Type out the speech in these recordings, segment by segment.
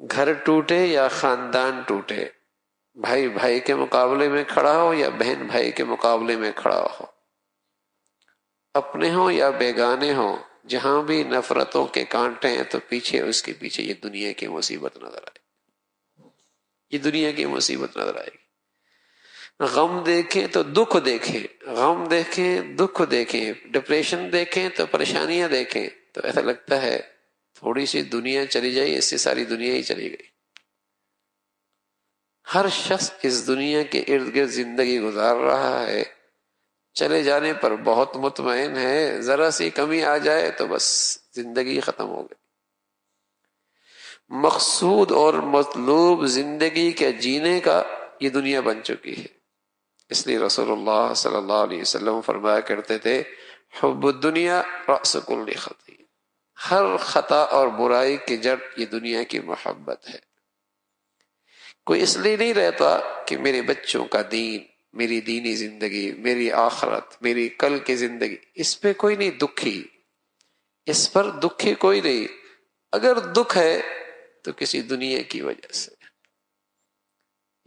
گھر ٹوٹے یا خاندان ٹوٹے، بھائی بھائی کے مقابلے میں کھڑا ہو یا بہن بھائی کے مقابلے میں کھڑا ہو، اپنے ہوں یا بیگانے ہوں، جہاں بھی نفرتوں کے کانٹے ہیں تو پیچھے اس کے پیچھے یہ دنیا کی مصیبت نظر آئے، یہ دنیا کی مصیبت نظر آئے گی۔ غم دیکھیں تو دکھ دیکھیں، غم دیکھیں دکھ دیکھیں، ڈپریشن دیکھیں تو پریشانیاں دیکھیں تو ایسا لگتا ہے تھوڑی سی دنیا چلی جائے، اس سے ساری دنیا ہی چلی گئی۔ ہر شخص اس دنیا کے ارد گرد زندگی گزار رہا ہے، چلے جانے پر بہت مطمئن ہے، ذرا سی کمی آ جائے تو بس زندگی ختم ہو گئی۔ مقصود اور مطلوب زندگی کے جینے کا یہ دنیا بن چکی ہے۔ اس لیے رسول اللہ صلی اللہ علیہ وسلم فرمایا کرتے تھے، حب الدنیا رأس کل خطیئہ، ہر خطا اور برائی کی جڑ یہ دنیا کی محبت ہے۔ کوئی اس لیے نہیں رہتا کہ میرے بچوں کا دین، میری دینی زندگی، میری آخرت، میری کل کی زندگی، اس پہ کوئی نہیں دکھی، اس پر دکھی کوئی نہیں۔ اگر دکھ ہے تو کسی دنیا کی وجہ سے،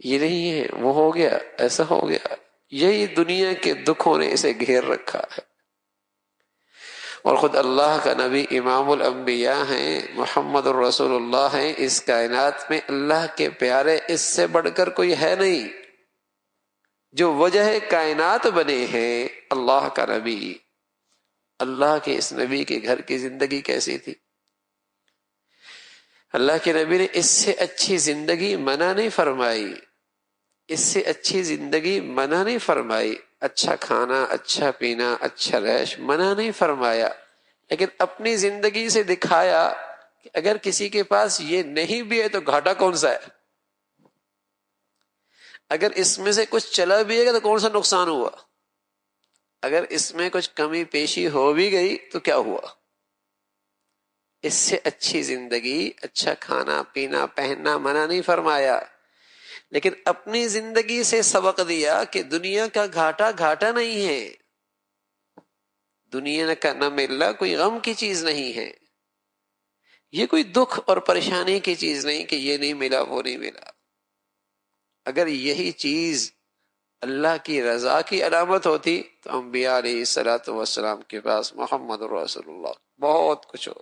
یہ نہیں ہے وہ ہو گیا ایسا ہو گیا، یہی دنیا کے دکھوں نے اسے گھیر رکھا ہے۔ اور خود اللہ کا نبی امام الانبیاء ہیں، محمد الرسول اللہ ہیں، اس کائنات میں اللہ کے پیارے اس سے بڑھ کر کوئی ہے نہیں۔ جو وجہ کائنات بنے ہیں اللہ کا نبی، اللہ کے اس نبی کے گھر کی زندگی کیسی تھی؟ اللہ کے نبی نے اس سے اچھی زندگی منع نہیں فرمائی، اس سے اچھی زندگی منع نہیں فرمائی، اچھا کھانا، اچھا پینا، اچھا رہش منع نہیں فرمایا، لیکن اپنی زندگی سے دکھایا کہ اگر کسی کے پاس یہ نہیں بھی ہے تو گھاٹا کون سا ہے، اگر اس میں سے کچھ چلا بھی ہے تو کون سا نقصان ہوا، اگر اس میں کچھ کمی پیشی ہو بھی گئی تو کیا ہوا۔ اس سے اچھی زندگی، اچھا کھانا پینا پہننا منع نہیں فرمایا، لیکن اپنی زندگی سے سبق دیا کہ دنیا کا گھاٹا گھاٹا نہیں ہے، دنیا کا نہ ملنا کوئی غم کی چیز نہیں ہے، یہ کوئی دکھ اور پریشانی کی چیز نہیں کہ یہ نہیں ملا وہ نہیں ملا۔ اگر یہی چیز اللہ کی رضا کی علامت ہوتی تو انبیاء علیہ الصلوۃ والسلام کے پاس محمد رسول اللہ بہت کچھ ہو۔